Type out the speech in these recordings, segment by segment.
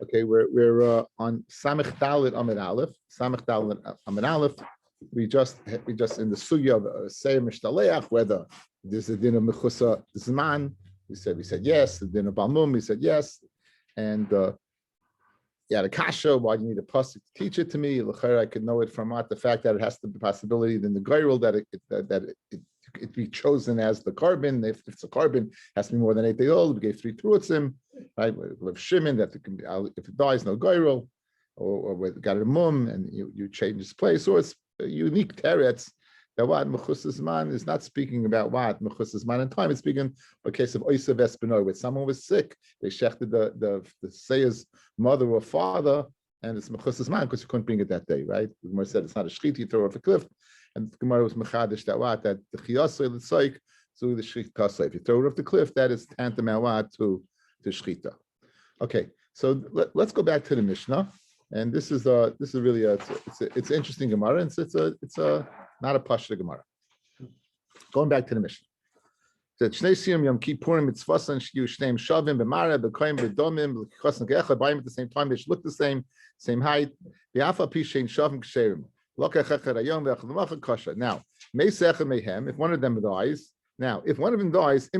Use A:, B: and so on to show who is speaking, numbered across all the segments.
A: Okay, we're on Samech Dalet Amid Aleph. Samech Dalet Amid Aleph. We just in the sugya of Seir Mishtaleach, whether there's a din of Mechusa Zman. We said yes. The din of Balmum, we said yes. And the kasha. Why do you need a pasuk to teach it to me? I could know it from the fact that it has to be possibility in the goyrel that it be chosen as the carbon. If it's a carbon, it has to be more than 8 days old. We gave 3 truotzim, right? With Shimon, that it can be, if it dies, no goyrel, or with got a mum and you change its place. So it's a unique teretz that what Mechusas Man is not speaking about what Mechusas Man in time. It's speaking a case of Oisa Vespinoy, where someone was sick. They shechted the Sayer's mother or father, and it's Mechusas Man because you couldn't bring it that day, right? The Gemara said it's not a shchit, you throw it off a cliff. And the Gemara was mechadish that the chiyasei l'tzoik to the shchit kasei. If you throw it off the cliff, that is tantamount to shchita. Okay, so let's go back to the Mishnah, and this is really it's an interesting Gemara, and it's a not a pashta Gemara. Going back to the Mishnah. That Shnei Siyum Yom Kippurim Mitzvasan Shyu Shneim Shavim B'Mara B'Koyim B'Domim L'Chosn Gecha B'Ayim at the same time. They should look the same height. V'Afa Pi Shein Shavim Ksherim. Now, if one of them dies, if one of them dies, so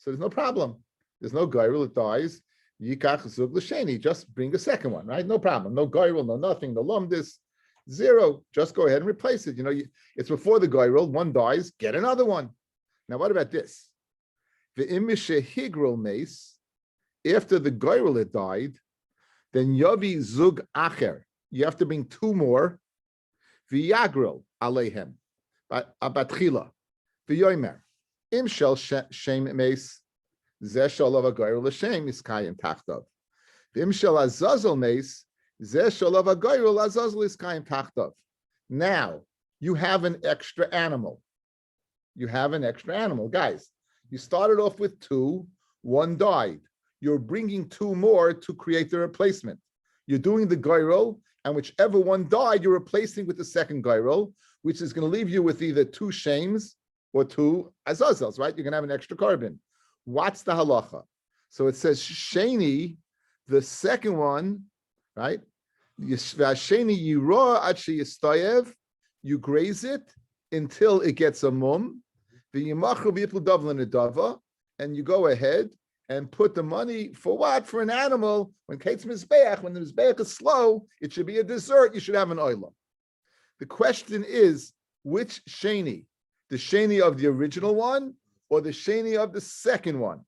A: there's no problem. There's no gairul, it dies. Yikach zug l'sheni, just bring a second one, right? No problem. No gairul, no nothing, no lumdis, 0. Just go ahead and replace it. It's before the gairul, one dies, get another one. Now, what about this? The imishe higrul mace, after the gairul had died, then yavi zug acher. You have to bring 2 more. V'yagril aleihem abatchila v'yomer im shel shem meis zeh shel av agoyrel l'shem iskayim tachtav v'im shel azazel meis zeh shel av agoyrel azazel iskayim tachtav. Now you have an extra animal. Guys. You started off with 2, 1 died. You're bringing 2 more to create the replacement. You're doing the goyrel, and whichever one died, you're replacing with the second gairol, which is going to leave you with either 2 shames or 2 azazels, right? You're going to have an extra carbon. What's the halacha? So it says sheni, the second one, right? Sheni yiro achi yistayev, you graze it until it gets a mum. And you go ahead and put the money for what? For an animal. When Kate's Mizbeach, when the Mizbeach is slow, it should be a dessert. You should have an oila. The question is, which sheni? The sheni of the original one or the sheni of the second one?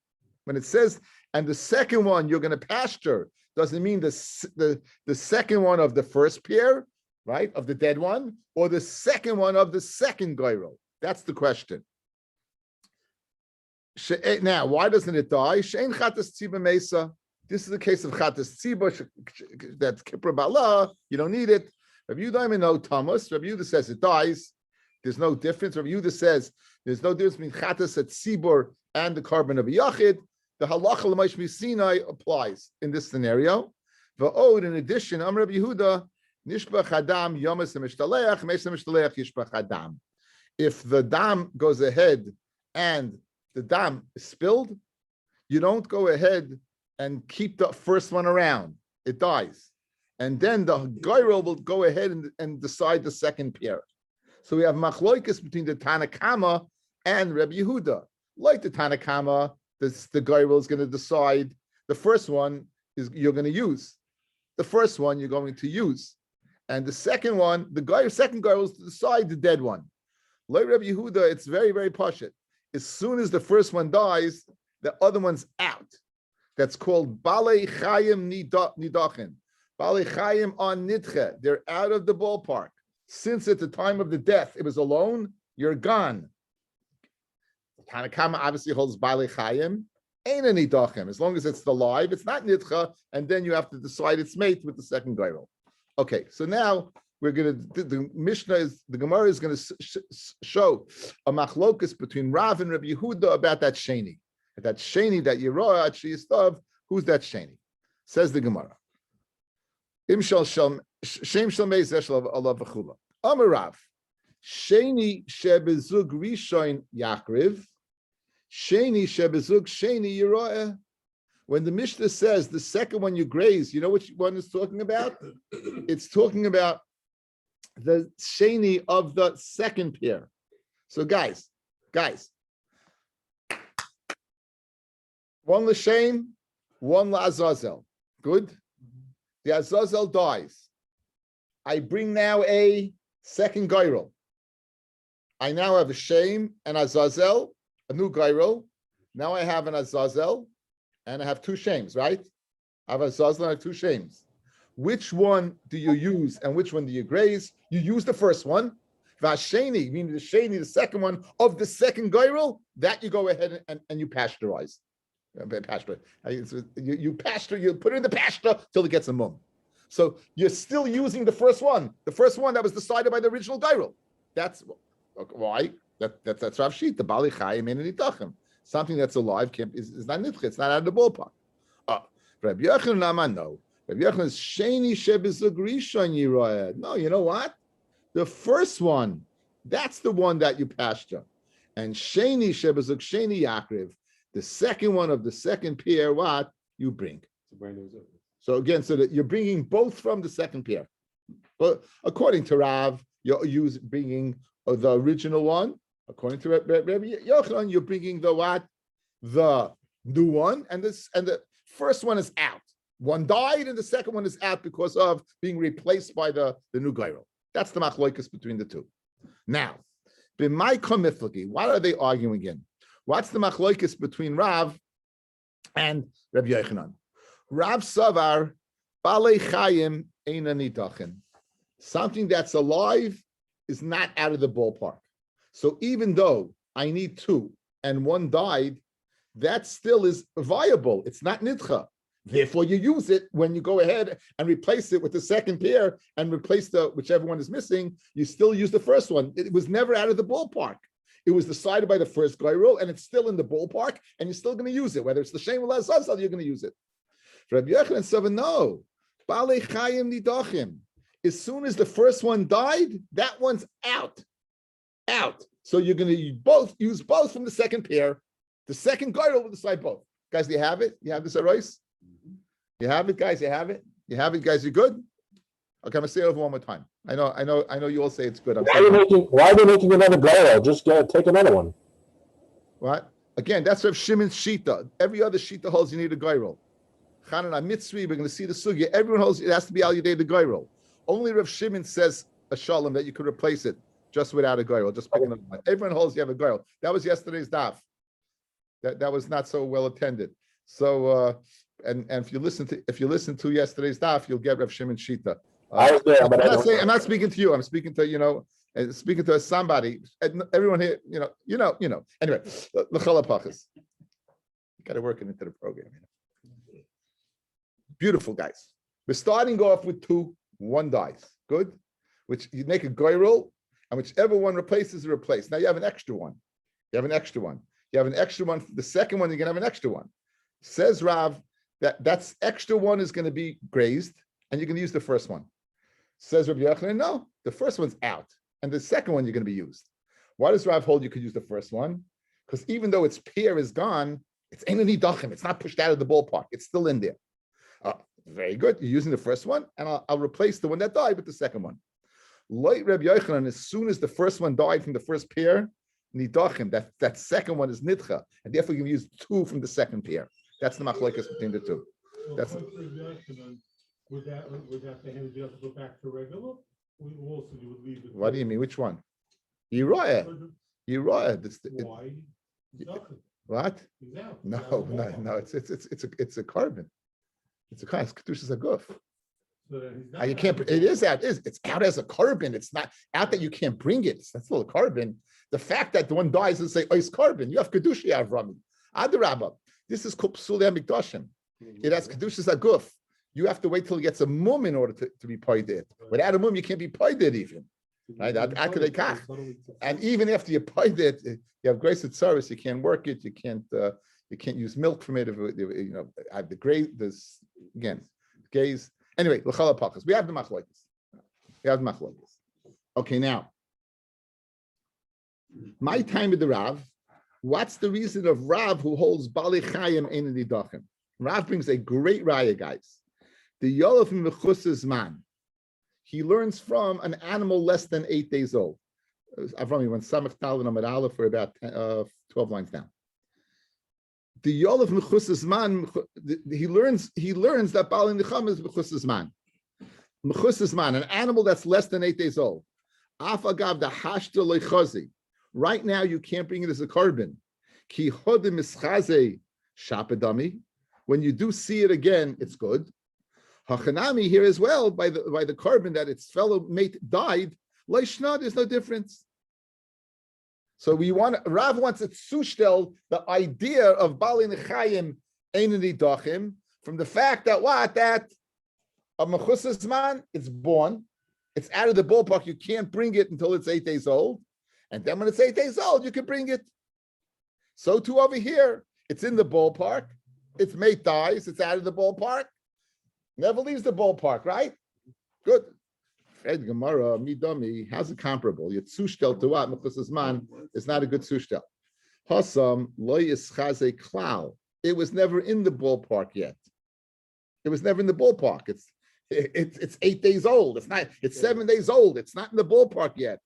A: When it says, and the second one you're going to pasture, doesn't mean the second one of the first pair, right, of the dead one, or the second one of the second goyrel? That's the question. Now, why doesn't it die? Shein chatas tziba mesa. This is the case of chatas tziba. That's kipra bala. You don't need it. Rabbi Yehuda no Thomas. Rabbi Yehuda says it dies. There's no difference. Rabbi Yehuda says there's no difference between chatas at tzibur and the carbon of a yachid. The halacha l'maish misinai applies in this scenario. Va'od, in addition, Am Rabbi Yehuda nishbach adam yomas mishtaleach meis mishtaleach yishbach adam. If the dam goes ahead and the dam is spilled, you don't go ahead and keep the first one around. It dies. And then the goyrel will go ahead and decide the second pair. So we have machloikis between the Tanakama and Rabbi Yehuda. Like the Tanakama, the goyrel is going to decide the first one is you're going to use. The first one you're going to use. And the second one, second goyrel is to decide the dead one. Like Rabbi Yehuda, it's very, very pashut. As soon as the first one dies, the other one's out. That's called Balei Chayim Nidachin. Balei Chayim on Nidche. They're out of the ballpark. Since at the time of the death it was alone, you're gone. Tanakama obviously holds Balei Chayim. Ain't a Nidachin. As long as it's alive, it's not Nidcha, and then you have to decide its mate with the second goyrel. Okay, so now we're going to, the Mishnah the Gemara is going to show a machlokus between Rav and Rabbi Yehuda about that sheni. That sheni that Yeroah actually is of, who's that sheni? Says the Gemara. Im shel shem shel mei zeshel alav v'chula. Amar Rav. Sheni shebezug rishon yakriv. Sheni shebezug sheni Yeroah. When the Mishnah says the second one you graze, you know which one it's talking about? It's talking about the sheni of the second pair. So guys, one l'shem, one la'azazel. Good? The azazel dies. I bring now a second gyral. I now have a shem and azazel, a new gyral. Now I have an azazel, and I have two shems, right? I have a azazel and I have two shems. Which one do you use and which one do you graze? You use the first one. Vasheni, meaning the sheni, the second one of the second gyral, that you go ahead and you pasteurize. You pasture, you put it in the pasture till it gets a mum. So you're still using the first one that was decided by the original gyral. That's why that's Rav Shita, Bali Chayim and Nitachim. Something that's alive is not nitcha, it's not out of the ballpark. Rabbi Yochanan Naman, no. Rabbi Yochanan is sheni shebizug rishon yirayeh. No, you know what? The first one, that's the one that you pasture. And sheni shebizug sheni yakriv, the second one of the second pair, what you bring. So again, so that you're bringing both from the second pair. But according to Rav, you're bringing the original one. According to Rabbi Yochanan, you're bringing the what? The new one, and the first one is out. One died, and the second one is out because of being replaced by the new gyral. That's the machloikus between the two. Now, b'may komiflagi, what are they arguing in? What's the machloikus between Rav and Rabbi Yochanan? Rav savar balei chayim eina nidachin. Something that's alive is not out of the ballpark. So even though I need two and one died, that still is viable. It's not nidcha. Therefore, you use it when you go ahead and replace it with the second pair and replace whichever one is missing. You still use the first one. It was never out of the ballpark. It was decided by the first gyral, and it's still in the ballpark, and you're still going to use it. Whether it's the shem or l'azazal, you're going to use it. Rabbi Yochanan said, no. Balei chayim nidachim. As soon as the first one died, that one's out. So you're going to use both from the second pair. The second gyral will decide both. Guys, do you have it? You have this, Arois? You have it, guys. You have it, guys. You good? Okay, I'm gonna say it over one more time. I know. You all say it's good.
B: Why are they making another gyral? Just take another one.
A: What? Again, that's Rav Shimon's shita. Every other shita holds you need a gyral. Chanana Mitzri, we're going to see the sugya. Everyone holds it has to be al yedei the gyral. Only Rav Shimon says a shalom that you could replace it just without a gyral. Just pick another one. Everyone holds you have a gyral. That was yesterday's daf. That was not so well attended. So and if you listen to yesterday's daf, you'll get Rav Shimon shita.
B: I was there, but
A: I'm not speaking to you. I'm speaking to somebody. Everyone here, Anyway, l'chalapachas. You got to work it into the program. Beautiful, guys. We're starting off with two. One dies. Good. Which you make a gyral, and whichever one replaces is replaced. Now you have an extra one. You have an extra one. The second one, you're going to have an extra one. Says Rav that's extra one is going to be grazed, and you're going to use the first one. Says Rabbi Yochanan, no, the first one's out, and the second one you're going to be used. Why does Rav hold you could use the first one? Because even though its pair is gone, it's ain't any dachim. It's not pushed out of the ballpark. It's still in there. Very good. You're using the first one, and I'll replace the one that died with the second one. Like Rabbi Yochanan, as soon as the first one died from the first pair, nidachim, that second one is nidcha, and therefore you can use two from the second pair. That's the machlokes between the two. That's
C: would that for him be able to go back to regular? Also, you would leave it.
A: What do you mean? Which one? Uriah.
C: Why?
A: What? No. It's a carbon. It's a kind of kedushas aguf. You can't. It is out. It's out as a carbon. It's not out that you can't bring it. That's still a carbon. The fact that the one dies and say, "Oh, it's carbon." You have kedusha avrami. Adarabba. This is called psulei mikdashim. It has kedushas aguf. You have to wait till it gets a mum in order to be paid it. Without a mum, you can't be paid it even. Right? And even after you paid it, you have grace at service. You can't work it. You can't use milk from it. Have the grace. This again, gaze. Anyway, l'chala pachas. We have the machlokes. Okay, now my time with the Rav. What's the reason of Rav who holds Bali Chayim ein nidachim? Rav brings a great raya, guys. The Yolaf Mechus's man. He learns from an animal less than 8 days old. Avrami went Samach Tal and Amar Aleph for about 12 lines down. The Yolaf Mechus's man. He learns that Bal Nicham is Mechus's man. Mechus's man, an animal that's less than 8 days old. Afagav the hashta lechazi. Right now, you can't bring it as a carbon. Ki hodim ischaze shapadami. When you do see it again, it's good. Hachanami here as well by the carbon that its fellow mate died. Leishna, there's no difference. So Rav wants it sushtel the idea of Bali Nechayim Einani Dachim from the fact that that a Mechusas man, it's born, it's out of the ballpark. You can't bring it until it's 8 days old, and then when it's 8 days old, you can bring it. So too over here, it's in the ballpark. Its mate dies. It's out of the ballpark. Never leaves the ballpark, right? Good. Fred Gemara, Midami, how's it comparable? Your sushtel to what? Mechusas man is not a good sushtel. Hasam lo yischaze klal. It was never in the ballpark yet. It was never in the ballpark. It's 8 days old. It's 7 days old. It's not in the ballpark yet.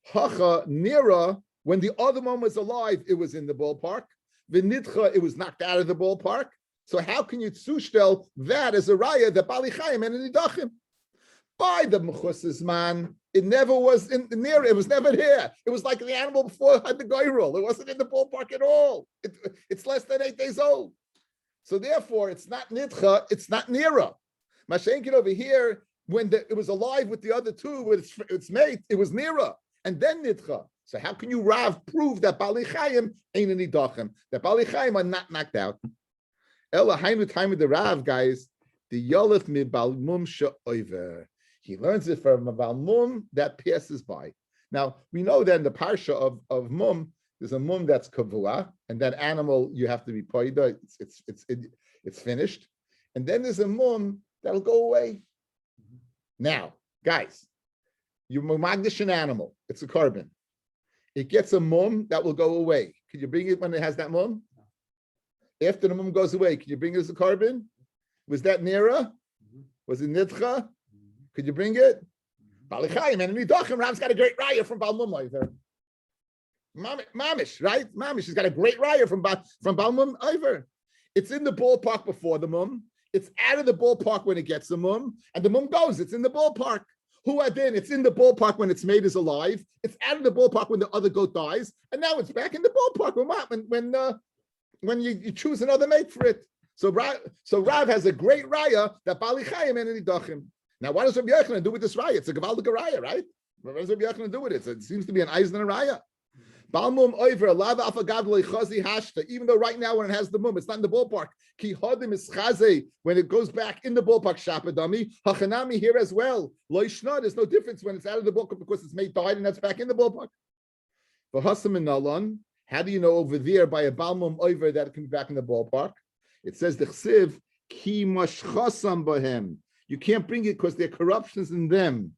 A: Hacha nira, when the other one was alive, it was in the ballpark. V'nitcha, it was knocked out of the ballpark. So how can you tzushtel that as a raya that Bali Chaim and Nidachim? By the Mechusas man, it never was near. It was never here. It was like the animal before it had the goyrol. It wasn't in the ballpark at all. It's less than 8 days old. So therefore, it's not nitcha. It's not nira. Mashenkin over here, when it was alive with the other two, with its mate, it was nira, and then nitcha. So how can you Rav prove that Bali Chaim ain't any dachim? That Bali Chaim are not knocked out. Ela hainu time of the Rav, guys. The yolef mi balmum she'oiver. He learns it from a balmum that passes by. Now we know that in the parsha of mum, there's a mum that's kavua, and that animal you have to be poida. It's finished, and then there's a mum that'll go away. Now, guys, you magdish an animal. It's a carbon. It gets a mum that will go away. Can you bring it when it has that mum? After the mum goes away, can you bring it as a carbon? Was that nira? Was it nitcha? Could you bring it? Balichayim and Nidachim. Rav's got a great raya from Balmum over. Mamish, right? Mamish has got a great raya from Balmum over. It's in the ballpark before the mum. It's out of the ballpark when it gets the mum, and the mum goes. It's in the ballpark. Who adin? It's in the ballpark when its mate is alive. It's out of the ballpark when the other goat dies, and now it's back in the ballpark when you choose another mate for it. So Rav has a great raya that Bali Chaim and Nidachim. Now, what does Rabbi Yochanan do with this raya? It's a Gavaldik raya, right? What does Rabbi Yochanan do with it? It seems to be an Eisner raya. Balmum oiver lava afagav lechazi hashta. Even though right now when it has the mum, it's not in the ballpark. Ki hodim is chaze when it goes back in the ballpark. Shapadami hachanami here as well. Loishna. There's no difference when it's out of the ballpark because its mate died and that's back in the ballpark. For hasam and nalon, how do you know over there by a balmum oiver that it can be back in the ballpark? It says the chsiv ki mashchasam bahem. You can't bring it because there are corruptions in them.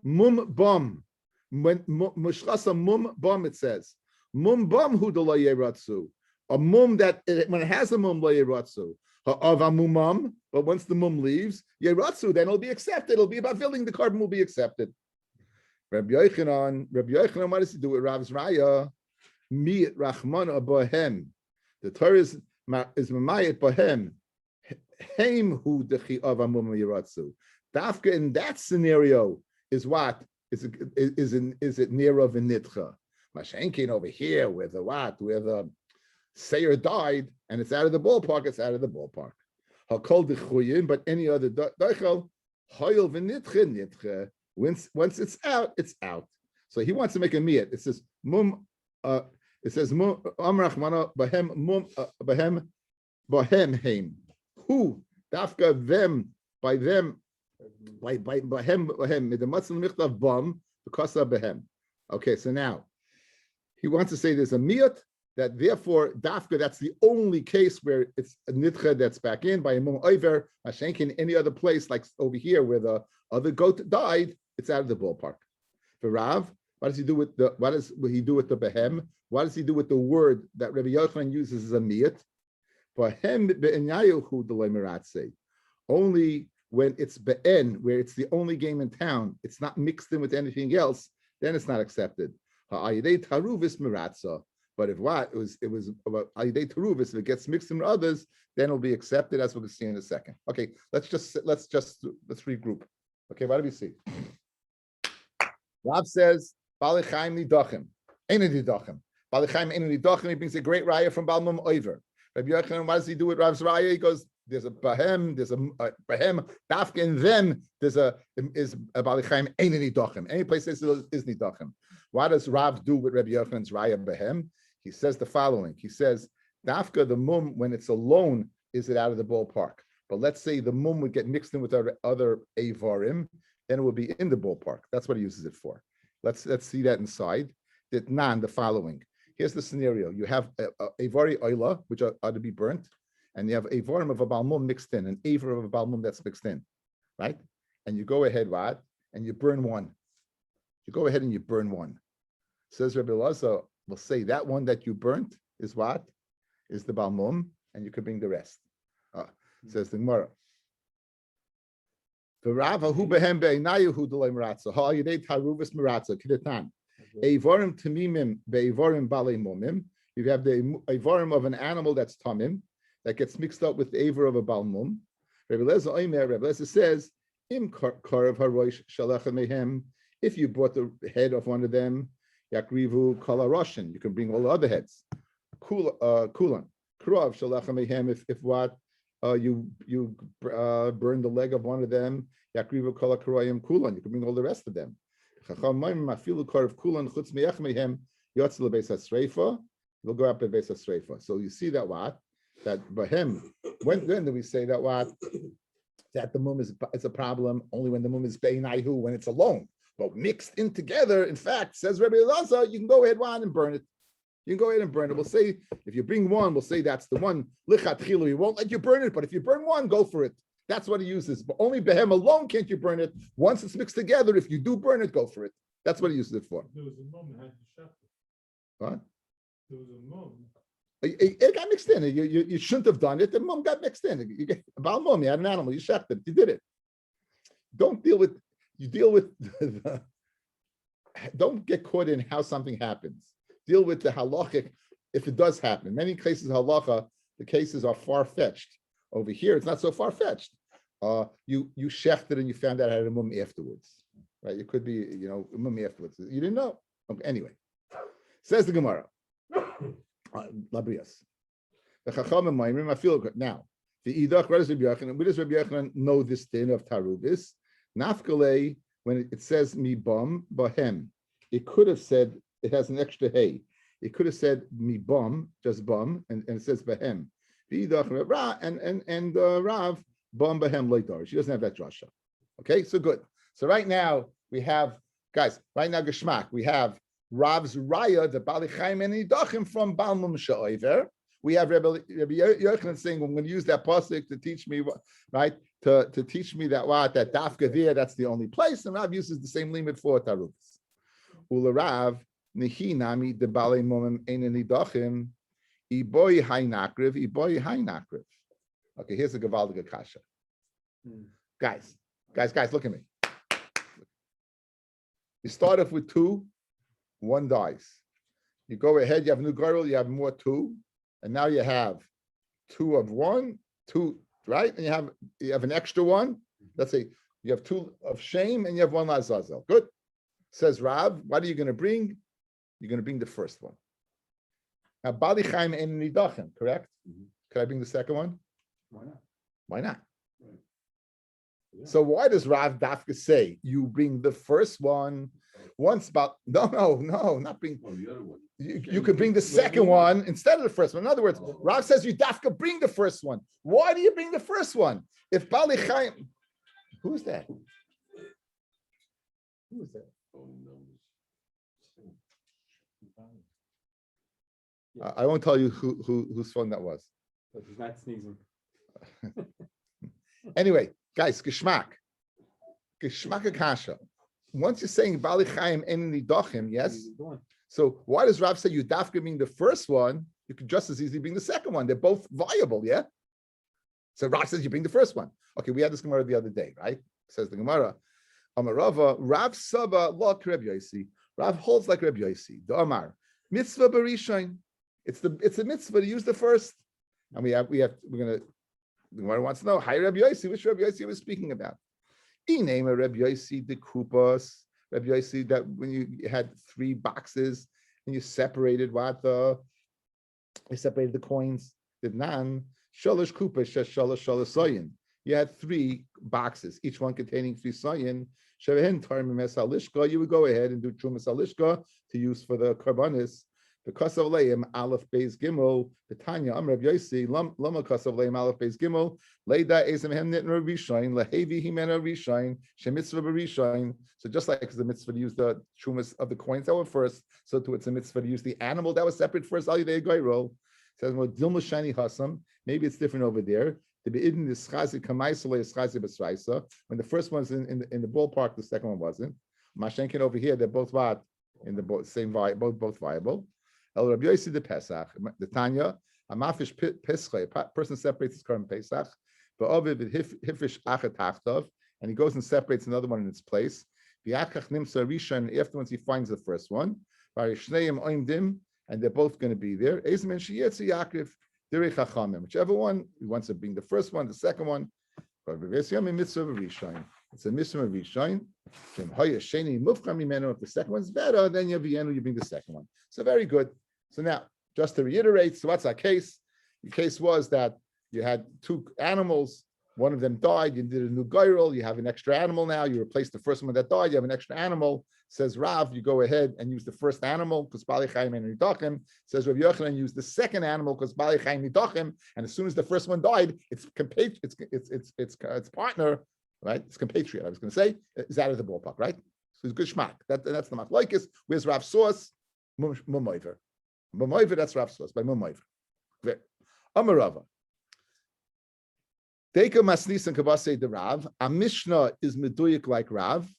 A: Mum bum. When mushchasa mum bum, it says mum bum hu lo yeratzu, a mum that when it has a mum lo yeratzu of a mumam, but once the mum leaves yeratzu, then it'll be accepted. It'll be about filling the carbon will be accepted. Rabbi Yochanan, what does he do with Rav's raya? Mi rachmana bohem. The Torah is mamayit bohem. Heim hu dechi of a mum yeratzu. Dafka in that scenario is what. Is it near of a nitcha? Mashenkin over here where the sayer died and it's out of the ballpark, it's out of the ballpark. Hakol dechuyin, but any other daichel, hoyel v'nitcha nitcha. Once it's out, it's out. So he wants to make a miyat. It says mum. It says mum amrachmana bahem mum bahem heim. Who dafka them by them. By him the matzah michtav bum because of behem. Okay, so now he wants to say there's a miyat that therefore dafka that's the only case where it's a nitcha that's back in by a mum over mashenkin any other place like over here where the other goat died it's out of the ballpark. For Rav, what does he do with the behem? What does he do with the word that Rabbi Yochanan uses as a miyat? Bahem be'enyayu delay meratze. Only when it's be'en, where it's the only game in town, it's not mixed in with anything else, then it's not accepted. Ha'ayidei taruvis meratza. But if what it was about ayidei taruvis, if it gets mixed in with others, then it'll be accepted, as we're going to see in a second. Okay, let's regroup. Okay, what do we see? Rav says, Balichaim nidachim, ain't nidachim. Balichaim ain't nidachim. He brings a great raya from Balmum Oiver. Rabbi Yochanan, what does he do with Rav's raya? He goes, there's a bahem, dafka, and then is a Balichaim ain't nidachim. Any place is nidachim. What does Rav do with Rabbi Yochanan's raya bahem? He says the following. He says, dafka, the mum, when it's alone, is it out of the ballpark? But let's say the mum would get mixed in with other avarim, then it would be in the ballpark. That's what he uses it for. Let's see that inside. The following. Here's the scenario. You have avari oila, which are to be burnt, and you have avarim of a balmum mixed in, an avar of a balmum that's mixed in, right? And you go ahead, what? And you burn one. You go ahead and you burn one. Says Rabbi Elazar, we'll say that one that you burnt is what? Is the balmum, and you could bring the rest. Says the Gemara. The Rava who behem be'inayu hu delay meratza ha yidei taruvis meratza kidetan evarim tamimim be'evarim balei mumim. You have the evarim of an animal that's tamim that gets mixed up with the avar of a balmum. Rabbi Elazar says im karav harosh shalacha mehem. If you brought the head of one of them, yakrivu kala roshan, you can bring all the other heads. Kulan karav shalacha mehem. If what? You burn the leg of one of them. Yakrivu kala karayim kulan. You can bring all the rest of them. You'll go up at Beis HaSreifa. So you see that what? That Bahem. When do we say that what? That the mum is a problem only when the mum is Beinaihu, when it's alone. But mixed in together, in fact, says Rabbi Elazar, you can go ahead and burn it. You can go ahead and burn it. We'll say, if you bring one, we'll say that's the one. Lichatchilu, he won't let you burn it, but if you burn one, go for it. That's what he uses. But only behem alone can't you burn it. Once it's mixed together, if you do burn it, go for it. That's what he uses it for.
C: There was a mum that had to shut it.
A: What?
C: There was a mum.
A: It got mixed in. You shouldn't have done it. The mum got mixed in. About mum, you had an animal, you shot it. You did it. Don't deal with don't get caught in how something happens. Deal with the halachic if it does happen. In many cases, halacha, the cases are far-fetched. Over here, it's not so far-fetched. You shechted and you found out I had a mum afterwards. Right? It could be, a mum afterwards. You didn't know. Okay, anyway. Says the Gemara. Labrias. The Chachamim Ma'imrim, I feel good. Now, the Idach, where does Rabbi Yochanan know this din of Tarubis? Nafkalei, when it says mi bum, bahem, it could have said, it has an extra hey. It could have said mi bum, just bum, and it says bahem. And Rav bum bahem leitar. She doesn't have that drasha. Okay, so good. So right now we have, guys, Geshmak, we have Rav's raya, the Balichaim and Idachim from Balmum Sha'over. We have Rabbi Yochanan saying, I'm going to use that pasuk to teach me, right? To teach me that dafka there, that's the only place. And Rav uses the same limit for Tarubis. Ula Rav, Nihi Nami, the Balei Momim Ein Idachim, Iboy Hainakriv, Iboy Hainakriv. Okay, here's a Gavaldiga Kasha. Guys, look at me. You start off with 2, 1 dies. You go ahead, you have a new girl, you have more 2, and now you have 2 of 1, 2, right? And you have an extra 1. Let's say you have 2 of shame and you have 1 lazazel. Good. Says Rav, what are you going to bring? You're going to bring the first one. Now, Bali Chaim and Nidachim, correct? Mm-hmm. Could I bring the second one?
D: Why not?
A: Why not?
D: Right. Yeah.
A: So why does Rav Dafka say you bring the first one? Once about not bring.
D: Oh, the other one.
A: You could bring the second one instead of the first one. In other words, Rav says you Dafka bring the first one. Why do you bring the first one? If Bali Chaim, who's that? Who is that?
D: Oh, no.
A: I won't tell you whose phone that was.
E: But he's not sneezing.
A: Anyway, guys, Geschmack Akasha. Once you're saying Bali Chaim and Nidachim, yes. So why does Rav say you dafka being the first one? you could just as easily bring the second one. They're both viable, yeah? So Rav says you bring the first one. Okay, we had this Gemara the other day, right? Says the Gemara, Amarava, Rav Saba Lok Reb Yosi. Rav holds like Reb Yosi. The Amar, mitzvah barishain. It's a mitzvah to use the first. And the Gemara wants to know, hi Reb Yosi, which Reb Yosi was speaking about? He named a Reb Yosi the Kupas. Reb Yosi, that when you had 3 boxes and you separated the coins, the nan, shalosh kupas, shalosh soyin. You had 3 boxes, each one containing 3 soyin. You would go ahead and do trumas alishka to use for the karbanis. Because of leim aleph beis gimel, Betanya Reb Yosi lama kasav leim aleph beis gimel leida ezem hem nitner rishain lehevi himena rishain shemitzvah berishain. So just like it's the mitzvah to use the trumas of the coins that were first, so too it's a mitzvah to use the animal that was separate first. Alidei goyrol says well dilma shani hasam. Maybe it's different over there. The beidin is chazi kamaisole is chazi besraisa. When the first one's in the ballpark, the second one wasn't. Mashenkin over here, they're both what in the same both viable. El Rabbi Yosi the Pesach, the Tanya, a mafish pesach, a person separates his current Pesach, but oviv hifish achet tachtov, and he goes and separates another one in its place. V'achach nimsa rishon, afterwards he finds the first one. Varishneim oimdim, and they're both going to be there. Ezmen sheyetzi yaakov direi chachamim, whichever one he wants to bring the first one, the second one. It's a mitzvah of rishon. If the second one's better, then you bring the second one. So very good. So now, just to reiterate, so what's our case? The case was that you had 2 animals, one of them died, you did a new goyrel, you have an extra animal now, you replace the first one that died, you have an extra animal. Says Rav, you go ahead and use the first animal because Bali Chaim and Nidachim. Says Rav Yochanan, use the second animal because Bali Chaim Nidachim. And as soon as the first one died, its partner, right? It's compatriot. I was going to say is out of the ballpark, right? So it's good shmak. That's the machlokes. Where's Rav's source? Mumoiver. Mumoiver. That's Rav's source by Mumoiver. Amarava. Deka masnis and kavase de Rav. A Mishnah is meduyik like Rav.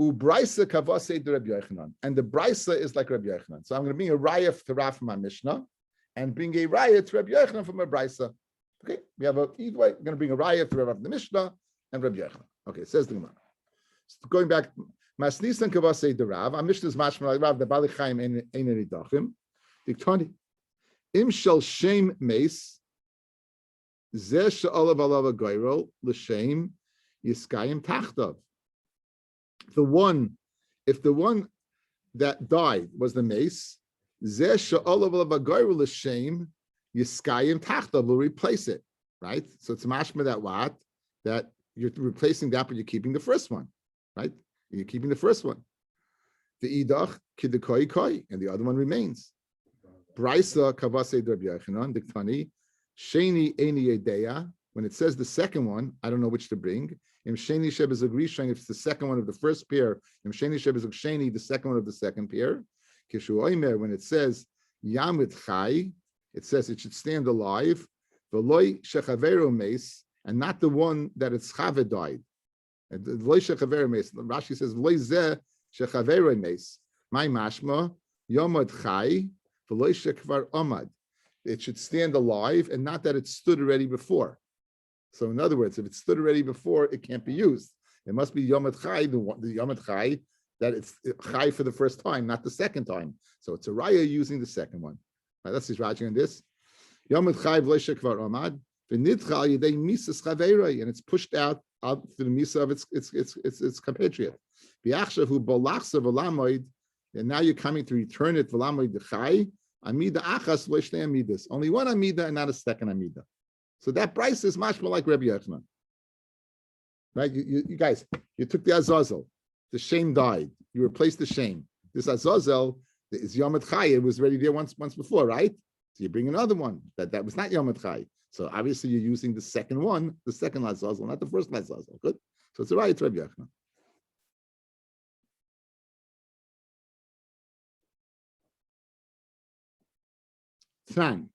A: Ubraisa kavase de Rabbi Yochanan, and the Braisa is like Rabbi Yochanan. So I'm going to bring a raya to Rav from my Mishnah, and bring a raya to Rabbi Yochanan from a Braisa. Okay, we have either way. We're going to bring a raya to Rav from the Mishnah and Rabbi Yochanan. Okay, says the Gemara. So going back, masnis and kavase de Rav. Our Mishnah is mashma like Rav. The Bali Chaim ein nidachim. Diktani im shel shem meis zeh she'olav alav goyrol l'shem yiskayim tachtav. If the one that died was the mace, zeh she'olav alav goyrol l'shem yiskayim tachtav will replace it, right? So it's mashma that what? That you're replacing that, but you're keeping the first one, right? You're keeping the first one. The idach kidekoi koi, and the other one remains. Braisa kavase Rabbi Yochanan diktani sheni eni yedeya. When it says the second one, I don't know which to bring. Im sheni shebezug rishon, if it's the second one of the first pair. Im sheni shebezug sheni, the second one of the second pair. Kishu oimer, when it says yamid chai, it says it should stand alive. V'loi shechaveru meis, and not the one that its chave died. V'loi shechaveru meis. Rashi says v'loi zeh shechaveru meis. My mashma yomad chai. It should stand alive, and not that it stood already before. So, in other words, if it stood already before, it can't be used. It must be Yom Chai, the Yom Chai, that it's Chai for the first time, not the second time. So it's a raya using the second one. Right, let's see Rashi on this. Yom Chai v'leishek kvar omad v'nidchal yedei misas chaveiroi, and it's pushed out through the misa of its compatriot. V'achshav hu bolachsa v'lamoid. And now you're coming to return it. Amida achas v'shnei amidas. Only one amida and not a second amida. So that price is much more like Rabbi Yochanan. Right? You guys, you took the azazel. The shame died. You replaced the shame. This azazel is Yom Chai. It was already there once before, right? So you bring another one. That was not Yom Chai. So obviously you're using the second one, the second azazel, not the first azazel. Good. So it's a right, Rabbi Yochanan. Tang.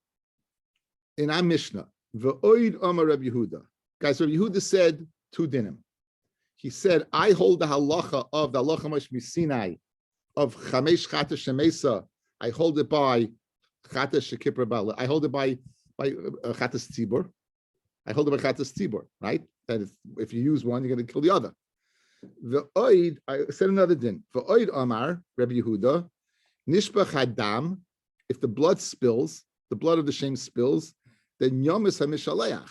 A: In our Mishnah, V'oid Amar Rabbi Yehuda. Guys, Rabbi Yehuda said 2 dinim. He said, I hold the halacha of the halacha Moshe Sinai of Chamesh Chata Shemesa. I hold it by chatas shekipra bala. I hold it by chatas tzibur. I hold it by chatas tzibur, right? That if you use one, you're going to kill the other. The oid, I said another din. For oid Amar, Rabbi Yehuda, nishbach hadam. If the blood spills, the blood of the shame spills, then yomis hamishaleach.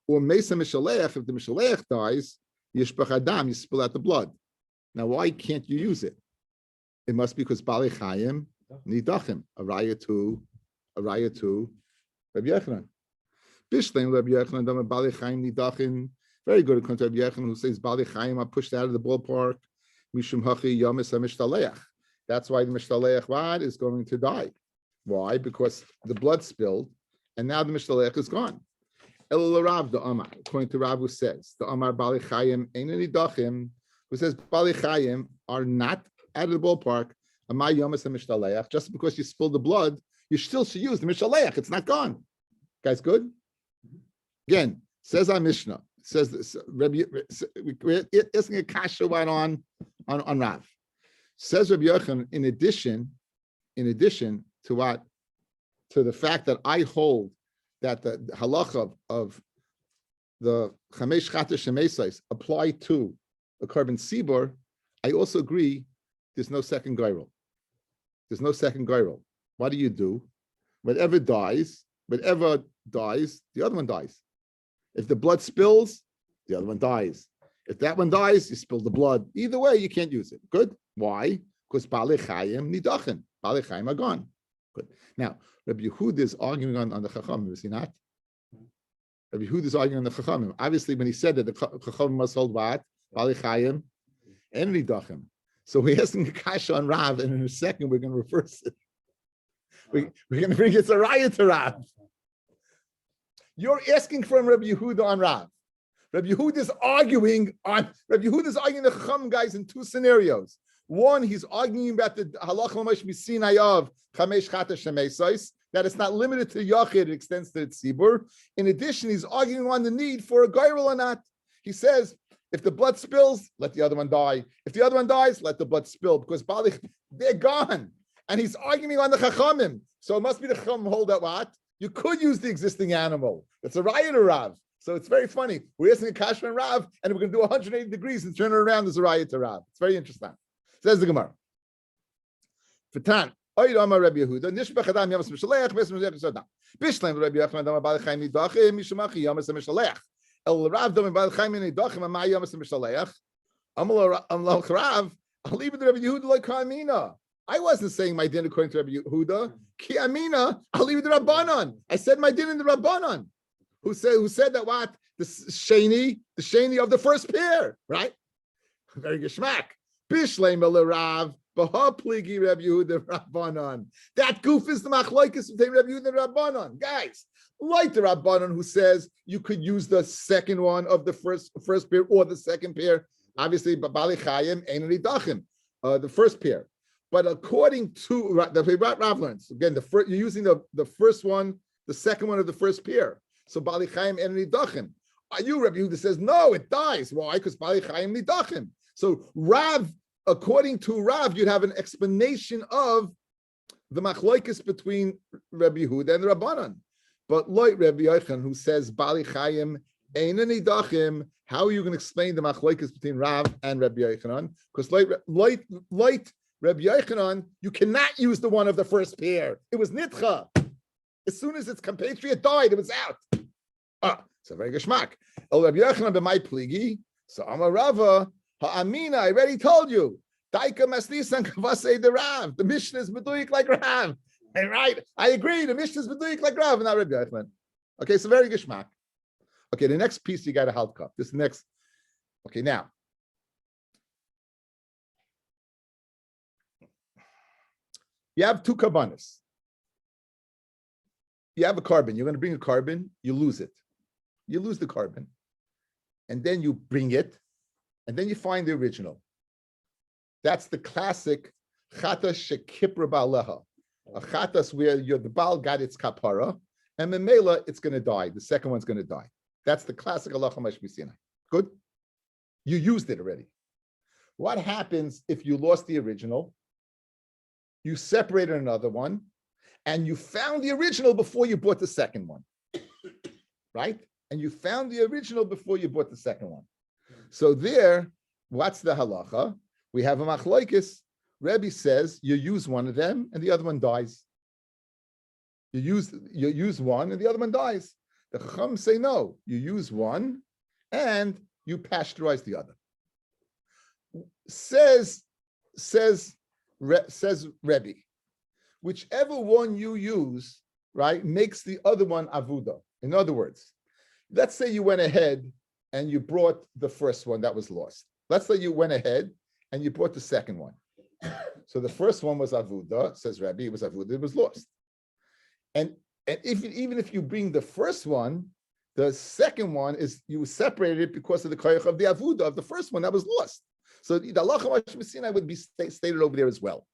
A: Or mesa mishaleach. If the mishaleach dies, yishbach hadam, you spill out the blood. Now, why can't you use it? It must be because Bali Chayim nidachim. A raya to Rabbi Yochanan. Bishleim Rabbi Yochanan dama Bali Chayim nidachim. Very good according to Rabbi Yochanan, who says Bali Chayim are pushed out of the ballpark. Mishum hachi yomis hamishaleach. That's why the mishtaleach vad is going to die. Why? Because the blood spilled, and now the mishtaleach is gone. El Rav the Amar, according to Rav, who says the Amar Bali Chayim ain't any dachim, who says Bali Chayim are not out of the ballpark. Amay yomis mishtaleach. Just because you spilled the blood, you still should use the mishtaleach. It's not gone. Guys, good. Again, says our Mishnah. Says this. Rabbi, we're asking a kasha right on Rav. Says Rabbi Yochanan, in addition to what, to the fact that I hold that the halacha of the chamesh chatas shemesais apply to the carbon sibor, I also agree there's no second gyral. There's no second gyral. What do? Whatever dies, the other one dies. If the blood spills, the other one dies. If that one dies, you spill the blood. Either way, you can't use it. Good. Why? Because Bali Chayim nidachin. Bali Chayim are gone. Good. Now, Rabbi Yehuda is arguing on the Chachamim, is he not? Rabbi Yehuda is arguing on the Chachamim. Obviously, when he said that the Chachamim must hold what? Bali Chayim and nidachin. So we're asking a kasha on Rav, and in a second we're going to reverse it. We're going to bring it to Raya to Rav. You're asking from Rabbi Yehuda on Rav. Rabbi Yehuda is arguing the Chacham guys in two scenarios. One, he's arguing about the halacha l'mash misinai of chamesh chatas shemesais, that it's not limited to yachid, it extends to the tzibur. In addition, he's arguing on the need for a gyral or not. He says, if the blood spills, let the other one die. If the other one dies, let the blood spill, because they're gone. And he's arguing on the Chachamim. So it must be the Chachamim hold that what? You could use the existing animal. It's a raya to Rav. So it's very funny. We're asking a kasha and Rav, and we're going to do 180 degrees and turn it around as a raya to Rav. It's very interesting. Says the Gemara. Fatan. Oy Rama Rabbi Yehuda. Nishbech Adam Yamas Mishalech. Besem Mishalech Sadam. Bishleim Rabbi Yochanan Adam Bal Chaim Nidachim Mishamachi Yamas Mishalech. El Rav Dom Bal Chaim Nidachim Amay Yamas Mishalech. Amal Rav. I'll leave it to Rabbi Yehuda like Kamina. I wasn't saying my din according to Rabbi Yehuda. Ki Amina. I'll leave it to Rabbanan. I said my din in the Rabbanan. Who said that what? The sheni of the first pair, right? Very geschmack. Bishleim El Rav. Pligi Rabbi Yehuda Rabbanon. That goof is the machlokes between Rabbi Yehuda and Rabbanon. Guys, like the Rabbanon who says you could use the second one of the first pair or the second pair. Obviously, Bali Chayim Ein Nidachim, the first pair. But according to the Rav learns, again, you're using the first one, the second one of the first pair. So Bali Chayim Ein Nidachim. You, Rabbi Yehuda, says no, it dies. Why? Because Bali Chayim Nidachim. So Rav. According to Rav, you'd have an explanation of the machlokes between Rabbi Yehuda and the Rabbanan. But like Rabbi Yochanan, who says Bali Chayim Ein Nidachim, how are you going to explain the machlokes between Rav and Rabbi Yochanan? Because like Rabbi Yochanan, you cannot use the one of the first pair. It was nitcha. As soon as its compatriot died, it was out. So very geschmack. El Rabbi Yochanan b'may pligi. So Amar Rava. Ha'amina, I already told you. Daika masnisan kavasei the Rav. The Mishnah is meduik like Rav. And right, I agree. The Mishnah is meduik like Rav, not Rabbi Yochanan. Okay, so very geschmack. Okay, the next piece you got a halka. This next. Okay, now. You have two karbanis. You have a carbon. You're going to bring a carbon. You lose it. You lose the carbon. And then you bring it. And then you find the original. That's the classic chatas shekipra ba'aleha. A chatas where the Baal got its kapara, and memela it's going to die. The second one's going to die. That's the classic halacha mashmisinai. Good? You used it already. What happens if you lost the original? You separated another one, and you found the original before you bought the second one, right? And you found the original before you bought the second one. So there, what's the halacha? We have a machlokes. Rabbi says you use one of them and the other one dies. You use one and the other one dies. The Chacham say no. You use one and you pasteurize the other. Says Rabbi, whichever one you use, right, makes the other one avuda. In other words, let's say you went ahead and you brought the first one that was lost. Let's say you went ahead and you brought the second one. So the first one was avuda, says Rabbi, it was avuda, it was lost. And even if you bring the first one, the second one is you separated it because of the koyach of the avuda of the first one that was lost. So the halacha Mashmesina would be stated over there as well.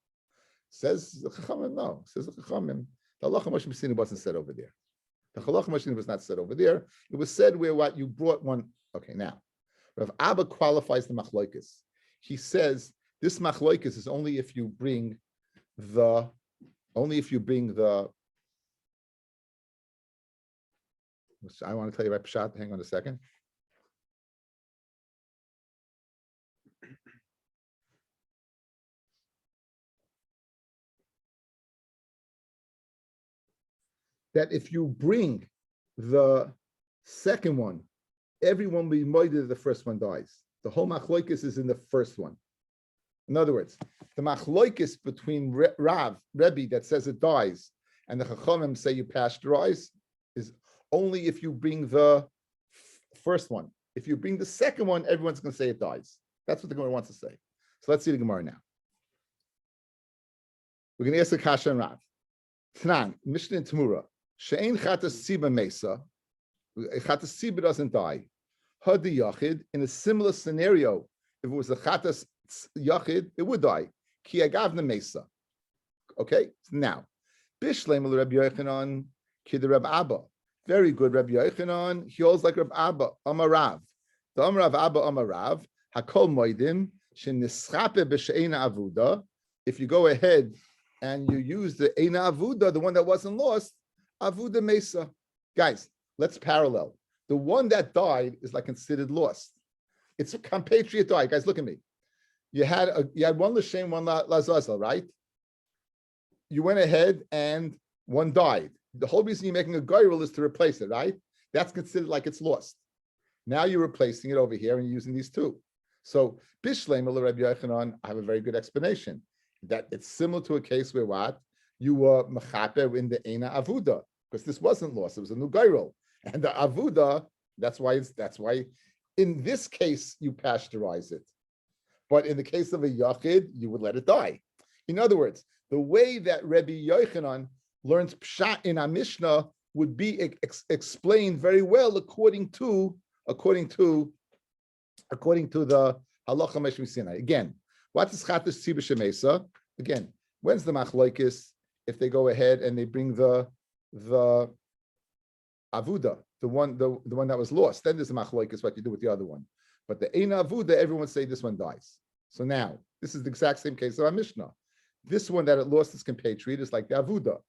A: Says the Chachamim, no. Says the Chachamim, the halacha Mashmesina wasn't said over there. The halacha Mashmesina was not said over there. It was said where what you brought one. Okay, now Rav Abba qualifies the machlokes. He says this machlokes is only if you bring the. I want to tell you about Pshat. Hang on a second. That if you bring the second one, everyone will be moided, the first one dies. The whole machlokes is in the first one. In other words, the machlokes between Rabbi that says it dies and the Chachamim say you pasteurize is only if you bring the first one. If you bring the second one, everyone's going to say it dies. That's what the Gemara wants to say. So let's see the Gemara now. We're going to ask the Kasha and Rav. Tanan, Mishnah and Tamura. She'ein chatas tziba mesa. Chatas tziba doesn't die. Hadi yachid, in a similar scenario, if it was a chatas yachid, it would die. Ki agavna mesa. Okay, now. Bishleim Rabbi Yochanan, ki the Rabbi Abba. Very good, Rabbi Yochanan. He holds like Rabbi Abba, Amarav. The Amarav Abba, Amarav. Hakol moedim shenischape b'she'ena avuda. If you go ahead and you use the Eina Avuda, the one that wasn't lost, Avuda Mesa. Guys, let's parallel. The one that died is like considered lost. It's a compatriot died. Guys, look at me. You had one L'Shem, one Lazazel, right? You went ahead and one died. The whole reason you're making a goyrel is to replace it, right? That's considered like it's lost. Now you're replacing it over here and you're using these two. So, Bishleim Rabbi Yochanan, I have a very good explanation. That it's similar to a case where what? You were mechaper in the Eina Avuda, because this wasn't lost, it was a new goyrel. And the Avuda, that's why in this case you pasteurize it. But in the case of a Yachid, you would let it die. In other words, the way that Rabbi Yochanan learns Pshat in our Mishnah would be explained very well according to the Halacha Meshmi. Again, what is Chatas Tziba Shemesa? Again, when's the machlokes? If they go ahead and they bring the avuda, the one that was lost, then there's a machlokes what you do with the other one. But the Eina Avuda, everyone say this one dies. So now this is the exact same case of our Mishnah. This one that it lost its compatriot is like the avuda.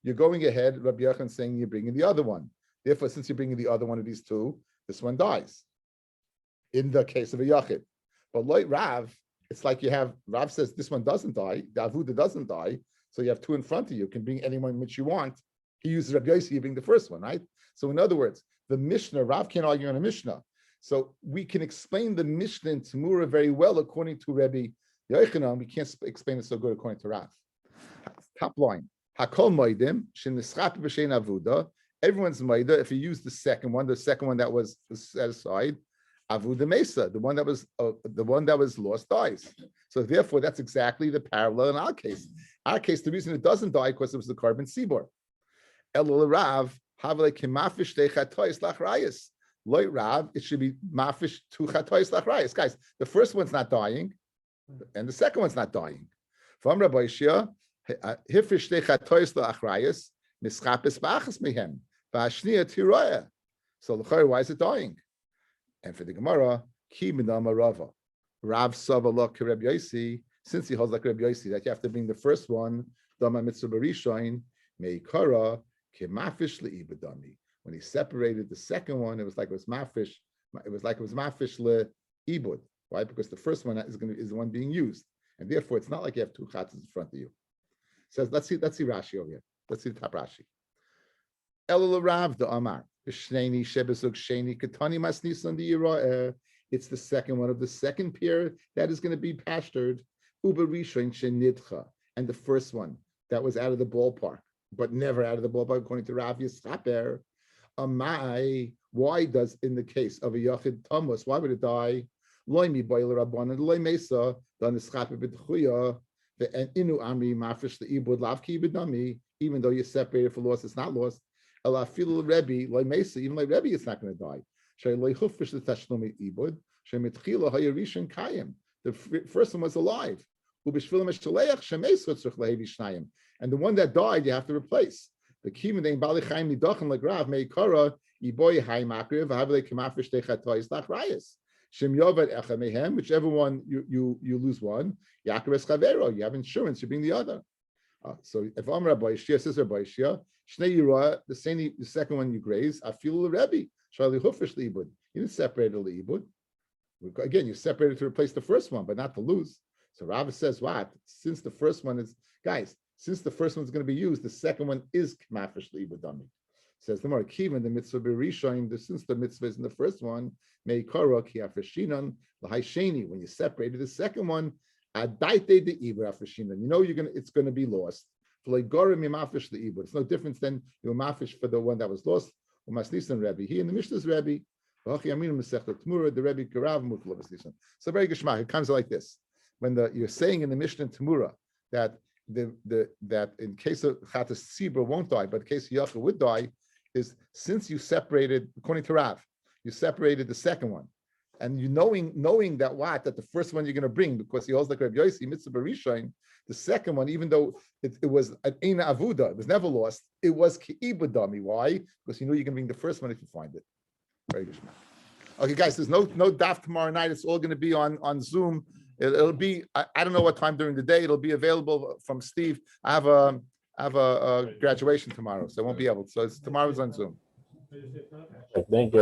A: You're going ahead, Rabbi Yochanan saying you're bringing the other one. Therefore, since you're bringing the other one of these two, this one dies. In the case of a yachid, but like Rav, it's like you have Rav says this one doesn't die, the avuda doesn't die, so you have two in front of you. You can bring anyone which you want. He uses Rabbi Yossi, you bring the first one, right? So in other words, the Mishnah, Rav can't argue on a Mishnah. So we can explain the Mishnah in Tamura very well according to Rabbi Yochanan. We can't explain it so good according to Rav. Top line. Hakol moedim shenischap b'shein avuda. Everyone's moeda. If you use the second one that was set aside, avuda mesa, the one that was lost dies. So therefore, that's exactly the parallel in our case. Our case, the reason it doesn't die because it was the carbon sibor. Elul Rav havle kemafish de chatois lachrayis. Loy Rav, it should be mafish to chatois lachrayis. Guys, the first one's not dying, and the second one's not dying. From Rabbi Shia, hifish de chatois lachrayis mischapes ba'achas mehem ba'ashniya tiroya. So why is it dying? And for the Gemara, ki minama Rava. Rav Savala ki Rabbi Yossi, since he holds like Rabbi Yossi, that you have to bring the first one, Dama Mitzvah Barishain, Meikara kemafish leibadami. When he separated the second one, it was like it was mafish. It was like it was mafish leibud. Why? Because the first one is the one being used, and therefore it's not like you have two chatzas in front of you. Says, let's see Rashi over here. Let's see the top Rashi. Elul Rav the Amar. It's the second one of the second pair that is going to be pastured. And the first one that was out of the ballpark, but never out of the ballpark, according to Rav Yischaper. Why does, in the case of a Yachid Tamus, why would it die? Even though you're separated for loss, it's not lost. Even like Rebbe, it's not going to die. The first one was alive. And the one that died, you have to replace. The whichever one you lose one, you have insurance, you bring the other. So if I'm Rabbi Shia, says Rabbi Shia, the second one you graze, I feel the Rebbe. You didn't separate the Leibud. Again, you separated to replace the first one, but not to lose. So Rav says, what? Since the first one is, guys, since the first one's going to be used, the second one is Kmafish Leibud Dami. Says the Markivan, the mitzvah Berishon, since the mitzvah is in the first one, Mei Kara Ki Afreshinan, L'Hai Sheni, when you separated the second one, Adaite de Ibra Afreshinan. You know it's going to be lost. It's no difference than you mafish for the one that was lost. Rebbe. He in the Mishnah's Rebbe. The Rebbe Karav. So very geshmak. It comes like this: when you're saying in the Mishnah Tamura that that in case of Chatas Tzibra won't die, but in case of Yachid would die, is since you separated, according to Rav, you separated the second one, and you knowing that the first one you're going to bring, because he holds like Rabbi Yossi mitzvah Barishain, the second one, even though it was an Eina Avuda, it was never lost, it was Ki'ibadami. Why? Because you know you can bring the first one if you find it. Very good. Okay, guys, there's no daf tomorrow night. It's all going to be on Zoom. It'll be, I don't know what time during the day. It'll be available from Steve. I have a graduation tomorrow, so I won't be able to. So tomorrow's on Zoom.
B: Thank you.